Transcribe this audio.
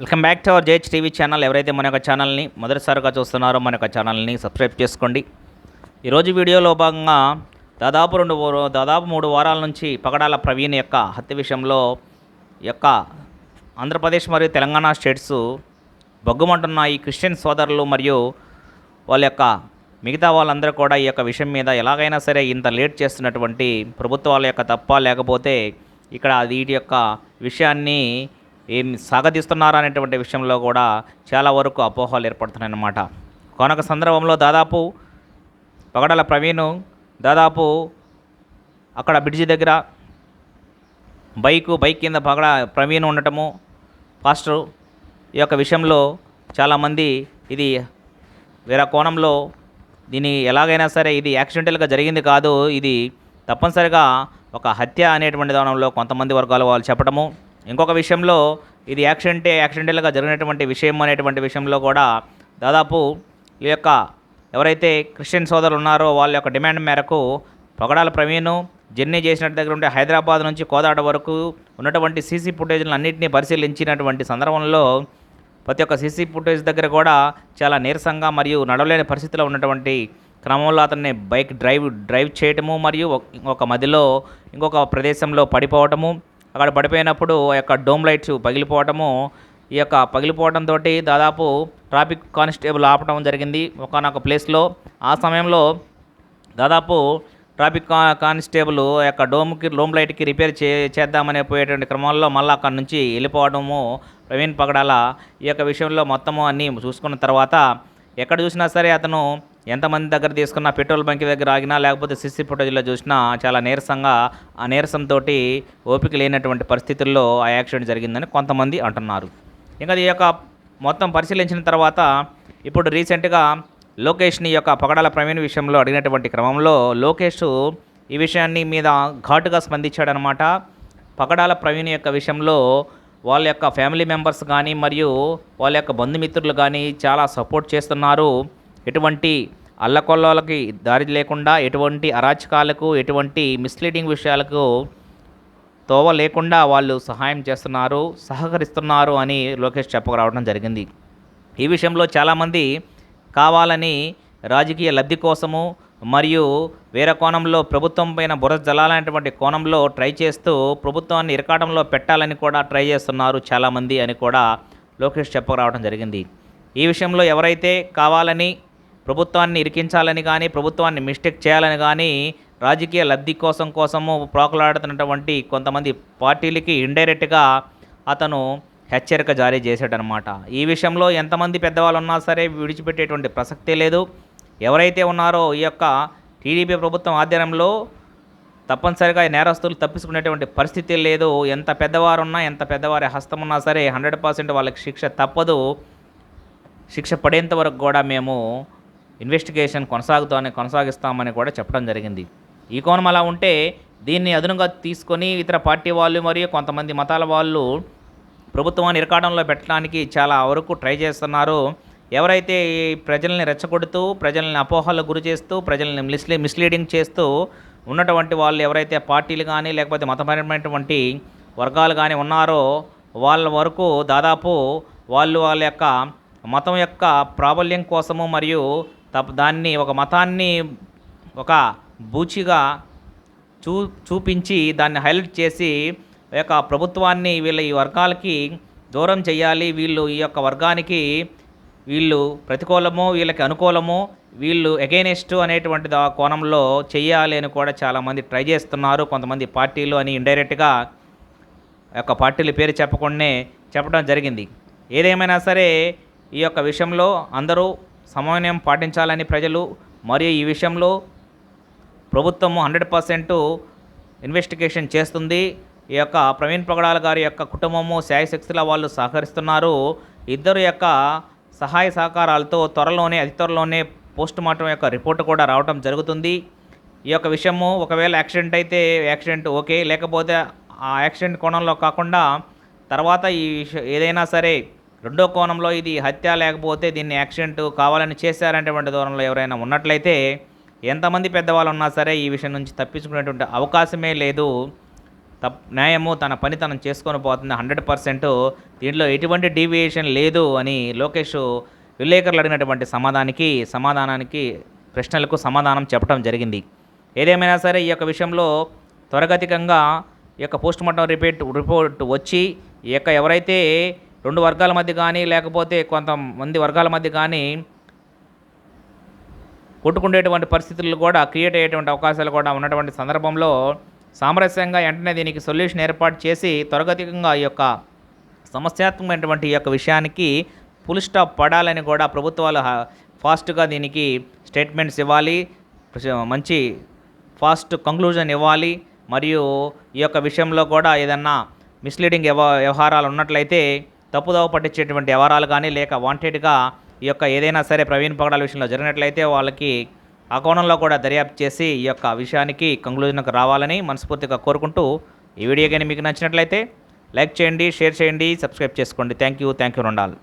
Welcome back to our JH TV channel. ఎవరైతే మన యొక్క ఛానల్ని మొదటిసారిగా చూస్తున్నారో మన యొక్క ఛానల్ని సబ్స్క్రైబ్ చేసుకోండి. ఈరోజు వీడియోలో భాగంగా దాదాపు 3 వారాల నుంచి పగడాల ప్రవీణ్ యొక్క హత్య విషయంలో యొక్క ఆంధ్రప్రదేశ్ మరియు తెలంగాణ స్టేట్స్ బగ్గుమంటున్న ఈ క్రిస్టియన్ సోదరులు మరియు వాళ్ళ యొక్క మిగతా వాళ్ళందరూ కూడా ఈ యొక్క విషయం మీద ఎలాగైనా సరే ఇంత లేట్ చేస్తున్నటువంటి ప్రభుత్వాల యొక్క తప్ప, లేకపోతే ఇక్కడ వీటి యొక్క విషయాన్ని ఏం సాగదీస్తున్నారు అనేటువంటి విషయంలో కూడా చాలా వరకు అపోహలు ఏర్పడుతున్నాయన్నమాట. కొనొక సందర్భంలో దాదాపు పగడాల ప్రవీణ్ దాదాపు అక్కడ బ్రిడ్జి దగ్గర బైక్ కింద ప్రవీణ్ ఉండటము పాస్టర్ ఈ యొక్క విషయంలో చాలామంది ఇది వేరే కోణంలో దీన్ని ఎలాగైనా సరే ఇది యాక్సిడెంటల్గా జరిగింది కాదు, ఇది తప్పనిసరిగా ఒక హత్య అనేటువంటి దానంలో కొంతమంది వర్గాల వాళ్ళు చెప్పడము, ఇంకొక విషయంలో ఇది యాక్సిడెంటల్గా జరిగినటువంటి విషయం అనేటువంటి విషయంలో కూడా దాదాపు ఈ యొక్క ఎవరైతే క్రిస్టియన్ సోదరులు ఉన్నారో వాళ్ళ యొక్క డిమాండ్ మేరకు పగడాల ప్రవీణ్ జర్నీ చేసినట్టు దగ్గర ఉంటే హైదరాబాద్ నుంచి కోదాడ వరకు ఉన్నటువంటి సీసీ ఫుటేజ్లను అన్నింటినీ పరిశీలించినటువంటి సందర్భంలో ప్రతి ఒక్క సీసీ ఫుటేజ్ దగ్గర కూడా చాలా నీరసంగా మరియు నడవలేని పరిస్థితిలో ఉన్నటువంటి క్రమంలో అతన్ని బైక్ డ్రైవ్ చేయటము మరియు ఒక మధ్యలో ఇంకొక ప్రదేశంలో పడిపోవటము, అక్కడ పడిపోయినప్పుడు ఆ యొక్క డోమ్ లైట్స్ పగిలిపోవటము, ఈ యొక్క పగిలిపోవడంతో దాదాపు ట్రాఫిక్ కానిస్టేబుల్ ఆపడం జరిగింది ఒకనొక ప్లేస్లో. ఆ సమయంలో దాదాపు ట్రాఫిక్ కానిస్టేబుల్ ఆ యొక్క డోమ్ లైట్కి రిపేర్ చేద్దామనే పోయేటువంటి క్రమంలో మళ్ళీ అక్కడి నుంచి వెళ్ళిపోవడము ప్రవీణ్ పగడాల ఈ యొక్క విషయంలో మొత్తము అన్నీ చూసుకున్న తర్వాత ఎక్కడ చూసినా సరే అతను ఎంతమంది దగ్గర తీసుకున్నా, పెట్రోల్ బంక్ దగ్గర ఆగినా, లేకపోతే సీసీ ఫుటేజ్లో చూసినా చాలా నీరసంగా, ఆ నీరసంతో ఓపిక లేనటువంటి పరిస్థితుల్లో ఆ యాక్సిడెంట్ జరిగిందని కొంతమంది అంటున్నారు. ఇంకా ఈ యొక్క మొత్తం పరిశీలించిన తర్వాత ఇప్పుడు రీసెంట్గా లోకేష్ని యొక్క పగడాల ప్రవీణ్ విషయంలో అడిగినటువంటి క్రమంలో లోకేష్ ఈ విషయాన్ని మీద ఘాటుగా స్పందించాడనమాట. పగడాల ప్రవీణ్ యొక్క విషయంలో వాళ్ళ యొక్క ఫ్యామిలీ మెంబర్స్ కానీ మరియు వాళ్ళ యొక్క బంధుమిత్రులు కానీ చాలా సపోర్ట్ చేస్తున్నారు. ఎటువంటి అల్లకొల్లలకి దారి లేకుండా, ఎటువంటి అరాచకాలకు, ఎటువంటి మిస్లీడింగ్ విషయాలకు తోవ లేకుండా వాళ్ళు సహాయం చేస్తున్నారు, సహకరిస్తున్నారు అని లోకేష్ చెప్పరావడం జరిగింది. ఈ విషయంలో చాలామంది కావాలని రాజకీయ లబ్ధి కోసము మరియు వేరే కోణంలో ప్రభుత్వం పైన బురద జలాలనేటువంటి కోణంలో ట్రై చేస్తూ ప్రభుత్వాన్ని ఇరకాటంలో పెట్టాలని కూడా ట్రై చేస్తున్నారు చాలామంది అని కూడా లోకేష్ చెప్పరావడం జరిగింది. ఈ విషయంలో ఎవరైతే కావాలని ప్రభుత్వాన్ని ఇరికించాలని కానీ, ప్రభుత్వాన్ని మిస్టేక్ చేయాలని కానీ, రాజకీయ లబ్ధి కోసము ప్రాకులాడుతున్నటువంటి కొంతమంది పార్టీలకి ఇండైరెక్ట్గా అతను హెచ్చరిక జారీ చేశాడనమాట. ఈ విషయంలో ఎంతమంది పెద్దవాళ్ళు ఉన్నా సరే విడిచిపెట్టేటువంటి ప్రసక్తే లేదు. ఎవరైతే ఉన్నారో ఈ యొక్క టీడీపీ ప్రభుత్వం ఆధ్వర్యంలో తప్పనిసరిగా నేరస్తులు తప్పించుకునేటువంటి పరిస్థితి లేదు. ఎంత పెద్దవారు ఉన్నా, ఎంత పెద్దవారి హస్తం ఉన్నా సరే 100% వాళ్ళకి శిక్ష తప్పదు. శిక్ష పడేంత వరకు కూడా మేము ఇన్వెస్టిగేషన్ కొనసాగిస్తామని కూడా చెప్పడం జరిగింది. ఈ కోణం అలా ఉంటే దీన్ని అదునుగా తీసుకొని ఇతర పార్టీ వాళ్ళు మరియు కొంతమంది మతాల వాళ్ళు ప్రభుత్వాన్ని ఇరకాటంలో పెట్టడానికి చాలా వరకు ట్రై చేస్తున్నారు. ఎవరైతే ప్రజల్ని రెచ్చగొడుతూ, ప్రజల్ని అపోహలకు గురి చేస్తూ, ప్రజల్ని మిస్లీడింగ్ చేస్తూ ఉన్నటువంటి వాళ్ళు ఎవరైతే పార్టీలు కానీ లేకపోతే మతపరమైనటువంటి వర్గాలు కానీ ఉన్నారో వాళ్ళ వరకు దాదాపు వాళ్ళ యొక్క మతం యొక్క ప్రాబల్యం కోసము మరియు దాన్ని ఒక మతాన్ని ఒక బూచిగా చూపించి దాన్ని హైలైట్ చేసి ఈ యొక్క ప్రభుత్వాన్ని ఈ వర్గాలకి దూరం చేయాలి, వీళ్ళు ఈ యొక్క వర్గానికి వీళ్ళు ప్రతికూలము, వీళ్ళకి అనుకూలము, వీళ్ళు ఎగైనెస్ట్ అనేటువంటి కోణంలో చేయాలి అని కూడా చాలామంది ట్రై చేస్తున్నారు. కొంతమంది పార్టీలు అని ఇండైరెక్ట్గా యొక్క పార్టీల పేరు చెప్పకుండానే చెప్పడం జరిగింది. ఏదేమైనా సరే ఈ యొక్క విషయంలో అందరూ సమన్వయం పాటించాలని ప్రజలు మరియు ఈ విషయంలో ప్రభుత్వము 100% ఇన్వెస్టిగేషన్ చేస్తుంది. ఈ యొక్క ప్రవీణ్ పగడాల గారి యొక్క కుటుంబము శాయశక్తుల వాళ్ళు సహకరిస్తున్నారు. ఇద్దరు యొక్క సహాయ సహకారాలతో అతి త్వరలోనే పోస్ట్ మార్టం యొక్క రిపోర్ట్ కూడా రావడం జరుగుతుంది. ఈ యొక్క విషయము ఒకవేళ యాక్సిడెంట్ అయితే యాక్సిడెంట్ ఓకే, లేకపోతే ఆ యాక్సిడెంట్ కోణంలో కాకుండా తర్వాత ఈ ఏదైనా సరే రెండో కోణంలో ఇది హత్య లేకపోతే దీన్ని యాక్సిడెంట్ కావాలని చేశారనేటువంటి దూరంలో ఎవరైనా ఉన్నట్లయితే ఎంతమంది పెద్దవాళ్ళు ఉన్నా సరే ఈ విషయం నుంచి తప్పించుకునేటువంటి అవకాశమే లేదు. న్యాయము తన పని తనం చేసుకొని పోతుంది 100%. దీంట్లో ఎటువంటి డీవియేషన్ లేదు అని లోకేష్ విలేకరులు అడిగినటువంటి సమాధానానికి ప్రశ్నలకు సమాధానం చెప్పడం జరిగింది. ఏదేమైనా సరే ఈ యొక్క విషయంలో త్వరగతికంగా ఈ యొక్క పోస్ట్మార్టం రిపోర్ట్ వచ్చి ఈ యొక్క ఎవరైతే 2 వర్గాల మధ్య కానీ లేకపోతే కొంతమంది వర్గాల మధ్య కానీ కొట్టుకునేటువంటి పరిస్థితులు కూడా క్రియేట్ అయ్యేటువంటి అవకాశాలు కూడా ఉన్నటువంటి సందర్భంలో సామరస్యంగా వెంటనే దీనికి సొల్యూషన్ ఏర్పాటు చేసి త్వరగతికంగా ఈ యొక్క సమస్యాత్మకమైనటువంటి ఈ యొక్క విషయానికి ఫుల్ స్టాప్ పడాలని కూడా ప్రభుత్వాలు ఫాస్ట్గా దీనికి స్టేట్మెంట్స్ ఇవ్వాలి, మంచి ఫాస్ట్ కంక్లూజన్ ఇవ్వాలి. మరియు ఈ యొక్క విషయంలో కూడా ఏదన్నా మిస్లీడింగ్ వ్యవహారాలు ఉన్నట్లయితే తప్పుదోవ పట్టించేటువంటి వ్యవహారాలు కానీ లేక వాంటెడ్గా ఈ యొక్క ఏదైనా సరే ప్రవీణ్ పగడాల విషయంలో జరిగినట్లయితే వాళ్ళకి ఆ కోణంలో కూడా దర్యాప్తు చేసి ఈ యొక్క విషయానికి కంక్లూజన్కి రావాలని మనస్ఫూర్తిగా కోరుకుంటూ ఈ వీడియో కానీ మీకు నచ్చినట్లయితే లైక్ చేయండి, షేర్ చేయండి, సబ్స్క్రైబ్ చేసుకోండి. Thank you. రుండాల్.